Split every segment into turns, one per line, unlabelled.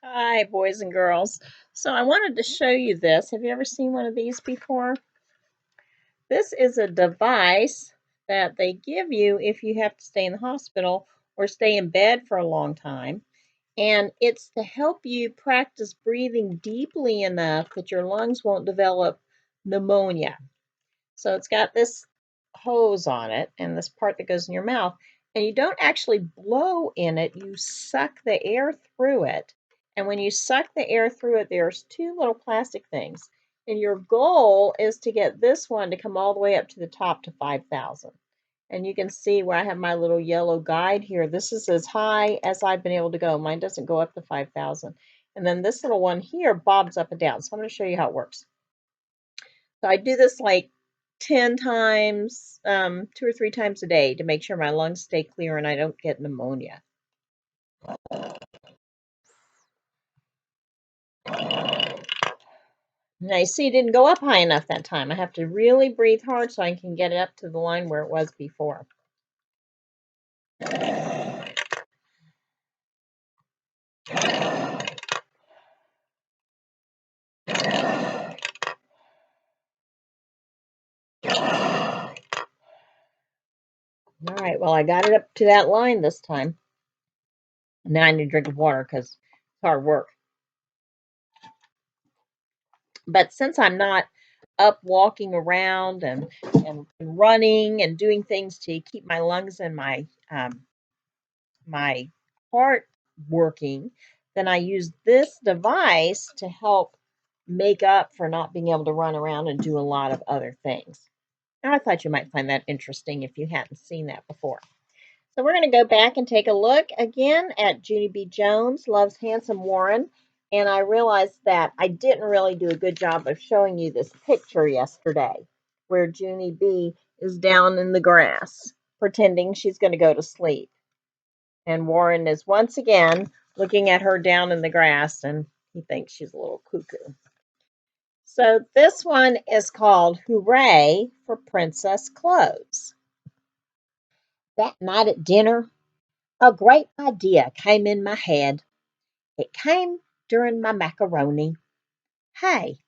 Hi, boys and girls. So I wanted to show you this. Have you ever seen one of these before? This is a device that they give you if you have to stay in the hospital or stay in bed for a long time. And it's to help you practice breathing deeply enough that your lungs won't develop pneumonia. So it's got this hose on it and this part that goes in your mouth. And you don't actually blow in it, you suck the air through it. And when you suck the air through it, there's two little plastic things. And your goal is to get this one to come all the way up to the top to 5,000. And you can see where I have my little yellow guide here. This is as high as I've been able to go. Mine doesn't go up to 5,000. And then this little one here bobs up and down. So I'm going to show you how it works. So I do this like 10 times, 2 or 3 times a day to make sure my lungs stay clear and I don't get pneumonia. And I see it didn't go up high enough that time. I have to really breathe hard so I can get it up to the line where it was before. All right, well, I got it up to that line this time. Now I need a drink of water because it's hard work. But since I'm not up walking around and running and doing things to keep my lungs and my heart working, then I use this device to help make up for not being able to run around and do a lot of other things. And I thought you might find that interesting if you hadn't seen that before. So we're going to go back and take a look again at Junie B. Jones Loves Handsome Warren. And I realized that I didn't really do a good job of showing you this picture yesterday where Junie B is down in the grass pretending she's going to go to sleep. And Warren is once again looking at her down in the grass and he thinks she's a little cuckoo. So this one is called Hooray for Princess Clothes. That night at dinner, a great idea came in my head. It came during my macaroni. Hey,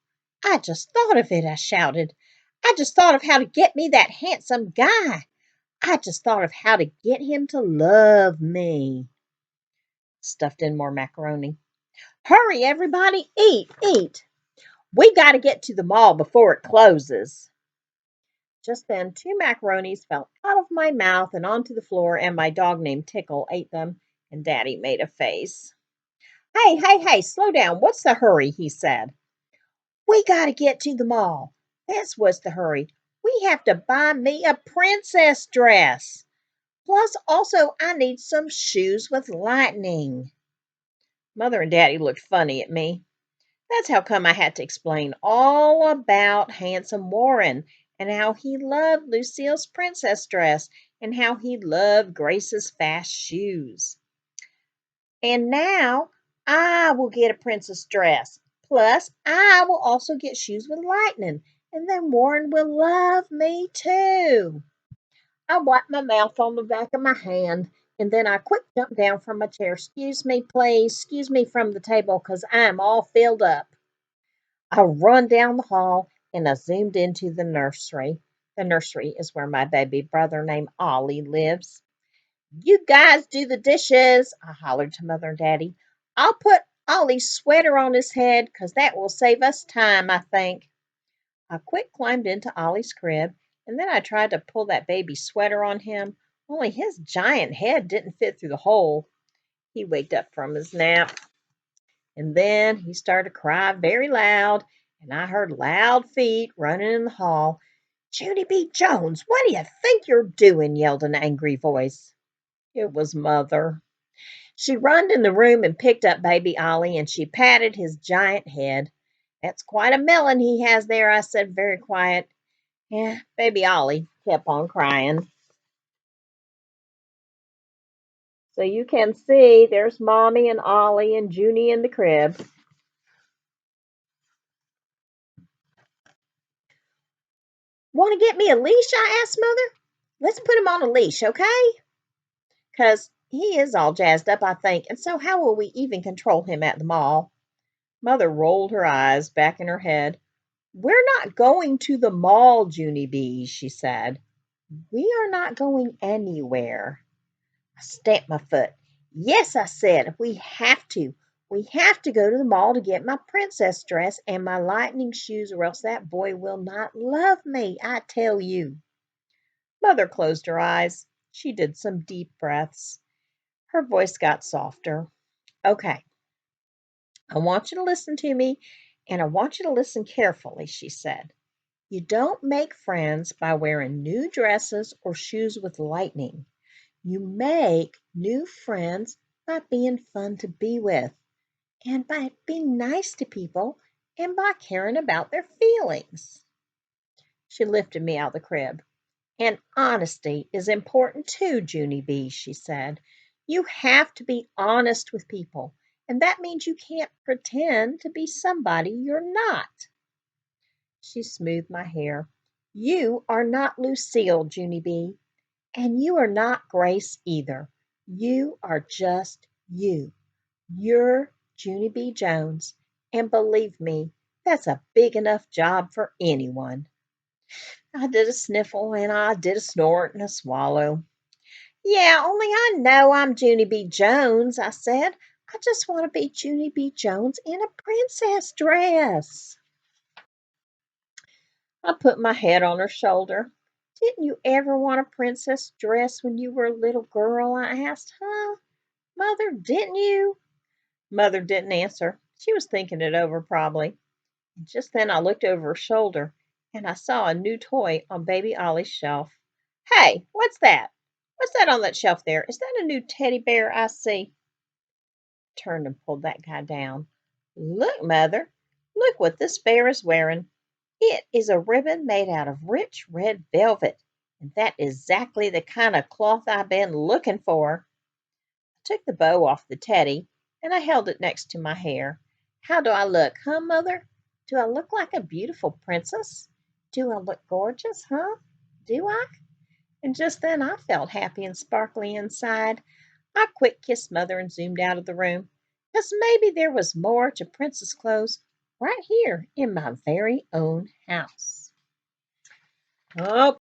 I just thought of it, I shouted. I just thought of how to get me that handsome guy. I just thought of how to get him to love me. Stuffed in more macaroni. Hurry, everybody, eat, eat. We got to get to the mall before it closes. Just then, 2 macaronis fell out of my mouth and onto the floor, and my dog named Tickle ate them, and Daddy made a face. Hey, hey, hey, slow down. What's the hurry? He said. We got to get to the mall. That's what's the hurry. We have to buy me a princess dress. Plus, also, I need some shoes with lightning. Mother and Daddy looked funny at me. That's how come I had to explain all about Handsome Warren and how he loved Lucille's princess dress and how he loved Grace's fast shoes. And now I will get a princess dress. Plus, I will also get shoes with lightning. And then Warren will love me too. I wiped my mouth on the back of my hand and then I quick jumped down from my chair. Excuse me, please. Excuse me from the table because I'm all filled up. I run down the hall and I zoomed into the nursery. The nursery is where my baby brother named Ollie lives. You guys do the dishes, I hollered to Mother and Daddy. I'll put Ollie's sweater on his head because that will save us time, I think. I quick climbed into Ollie's crib and then I tried to pull that baby sweater on him, only his giant head didn't fit through the hole. He waked up from his nap. And then he started to cry very loud, and I heard loud feet running in the hall. Junie B. Jones, what do you think you're doing? Yelled an angry voice. It was Mother. She runned in the room and picked up baby Ollie, and she patted his giant head. That's quite a melon he has there, I said very quiet. Yeah, baby Ollie kept on crying. So you can see there's Mommy and Ollie and Junie in the crib. Want to get me a leash? I asked Mother. Let's put him on a leash, okay? Because He is all jazzed up, I think, and so how will we even control him at the mall? Mother rolled her eyes back in her head. We're not going to the mall, Junie B, she said. We are not going anywhere. I stamped my foot. Yes, I said, we have to. We have to go to the mall to get my princess dress and my lightning shoes, or else that boy will not love me, I tell you. Mother closed her eyes. She did some deep breaths. Her voice got softer. Okay, I want you to listen to me, and I want you to listen carefully, she said. You don't make friends by wearing new dresses or shoes with lightning. You make new friends by being fun to be with, and by being nice to people, and by caring about their feelings. She lifted me out of the crib. And honesty is important too, Junie B, she said. You have to be honest with people, and that means you can't pretend to be somebody you're not. She smoothed my hair. You are not Lucille, Junie B, and you are not Grace either. You are just you. You're Junie B. Jones, and believe me, that's a big enough job for anyone. I did a sniffle and I did a snort and a swallow. Yeah, only I know I'm Junie B. Jones, I said. I just want to be Junie B. Jones in a princess dress. I put my head on her shoulder. Didn't you ever want a princess dress when you were a little girl? I asked. Huh? Mother, didn't you? Mother didn't answer. She was thinking it over, probably. And just then I looked over her shoulder and I saw a new toy on Baby Ollie's shelf. Hey, what's that? What's that on that shelf there? Is that a new teddy bear I see? Turned and pulled that guy down. Look, Mother. Look what this bear is wearing. It is a ribbon made out of rich red velvet, and that is exactly the kind of cloth I've been looking for. I took the bow off the teddy, and I held it next to my hair. How do I look, huh, Mother? Do I look like a beautiful princess? Do I look gorgeous, huh? Do I? And just then I felt happy and sparkly inside. I quick kissed Mother and zoomed out of the room, 'cause maybe there was more to princess clothes right here in my very own house. Oh,